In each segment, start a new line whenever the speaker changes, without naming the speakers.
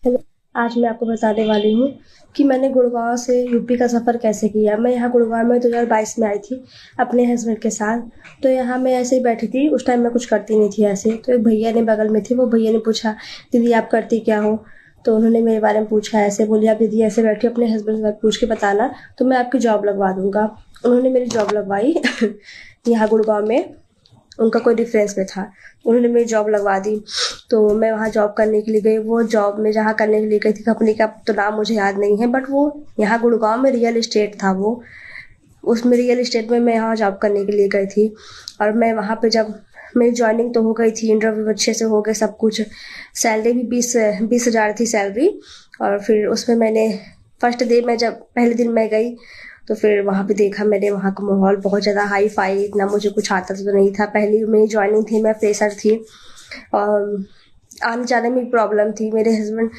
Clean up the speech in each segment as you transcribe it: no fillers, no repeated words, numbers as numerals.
Hello. आज मैं आपको बताने वाली हूँ कि मैंने गुड़गाँव से यूपी का सफ़र कैसे किया। मैं यहाँ गुड़गाँव में 2022 में आई थी अपने हस्बैंड के साथ। तो यहाँ मैं ऐसे ही बैठी थी, उस टाइम मैं कुछ करती नहीं थी ऐसे। तो एक भैया ने बगल में थे, वो भैया ने पूछा, दीदी आप करती क्या हो? तो उन्होंने मेरे बारे में पूछा, ऐसे बोली, आप दीदी ऐसे बैठी हो, अपने हस्बैंड से पूछ के बताना तो मैं आपकी जॉब लगवा दूंगा। उन्होंने मेरी जॉब लगवाई यहाँ गुड़गाँव में। उनका कोई डिफरेंस में था, उन्होंने मेरी जॉब लगवा दी। तो मैं वहाँ जॉब करने के लिए गई। वो जॉब में जहाँ करने के लिए गई थी, कंपनी का तो नाम मुझे याद नहीं है, बट वो यहाँ गुड़गांव में रियल इस्टेट था। वो उसमें रियल इस्टेट में मैं यहाँ जॉब करने के लिए गई थी। और मैं वहाँ पे जब मेरी ज्वाइनिंग तो हो गई थी, इंटरव्यू अच्छे से हो गए सब कुछ। सैलरी भी 20,000 थी सैलरी। और फिर उसमें मैंने फर्स्ट डे में जब पहले दिन मैं गई तो फिर वहाँ पे देखा मैंने, वहाँ का माहौल बहुत ज़्यादा हाई फाई, इतना मुझे कुछ आता तो नहीं था। पहली मेरी ज्वाइनिंग थी, मैं फ्रेशर थी। और आने जाने में प्रॉब्लम थी। मेरे हस्बैंड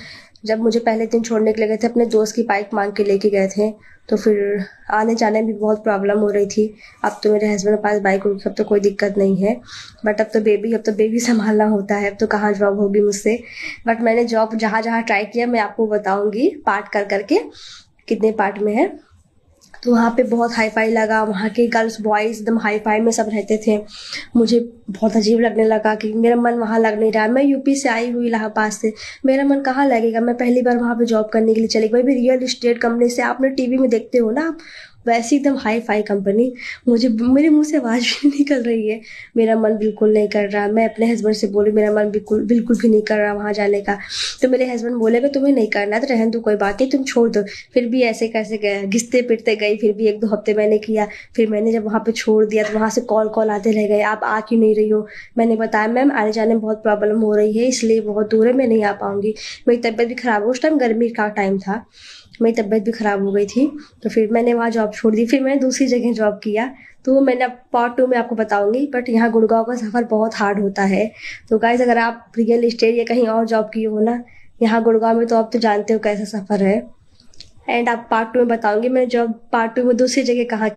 जब मुझे पहले दिन छोड़ने के लिए गए थे, अपने दोस्त की बाइक मांग के लेके गए थे। तो फिर आने जाने में भी बहुत प्रॉब्लम हो रही थी। अब तो मेरे हस्बैंड के पास बाइक होगी, अब तो कोई दिक्कत नहीं है। बट अब तो बेबी संभालना होता है, अब तो कहाँ जॉब होगी मुझसे। बट मैंने जॉब जहाँ जहाँ ट्राई किया मैं आपको बताऊंगी पार्ट कर करके कितने पार्ट में है। तो वहाँ पे बहुत हाई फाई लगा, वहाँ के गर्ल्स बॉयज एकदम हाई फाई में सब रहते थे। मुझे बहुत अजीब लगने लगा कि मेरा मन वहाँ लग नहीं रहा। मैं यूपी से आई हुई इलाहाबाद से, मेरा मन कहाँ लगेगा? मैं पहली बार वहाँ पे जॉब करने के लिए चली गई। भाई भी रियल इस्टेट कंपनी से, आपने टीवी में देखते हो ना आप, वैसी एकदम हाई फाई कंपनी। मुझे मेरे मुंह से आवाज़ भी नहीं निकल रही है। मेरा मन बिल्कुल नहीं कर रहा। मैं अपने हस्बैंड से बोली, मेरा मन बिल्कुल बिल्कुल भी नहीं कर रहा वहाँ जाने का। तो मेरे हस्बैंड बोले कि तुम्हें नहीं करना तो रहने दो, कोई बात नहीं, तुम छोड़ दो। फिर भी ऐसे कैसे गए, घिसते पिटते गई। फिर भी 1-2 हफ्ते मैंने किया। फिर मैंने जब वहाँ पे छोड़ दिया तो वहाँ से कॉल कॉल आते रह गए, आप आ क्यों नहीं रही हो? मैंने बताया, मैम आने जाने में बहुत प्रॉब्लम हो रही है, इसलिए बहुत दूर है, मैं नहीं आ पाऊंगी। मेरी तबीयत भी खराब हो, उस टाइम गर्मी का टाइम था, मेरी तबीयत भी खराब हो गई थी। तो फिर मैंने वहाँ जॉब छोड़ दी। फिर मैंने दूसरी जगह जॉब किया, तो वो मैंने अब पार्ट 2 में आपको बताऊंगी। बट यहाँ गुड़गांव का सफ़र बहुत हार्ड होता है। तो गाइस, अगर आप रियल इस्टेट या कहीं और जॉब किए हो ना यहाँ गुड़गांव में, तो आप तो जानते हो कैसा सफ़र है। एंड आप पार्ट 2 में बताऊंगी मैं जॉब पार्ट 2 में दूसरी जगह कहाँ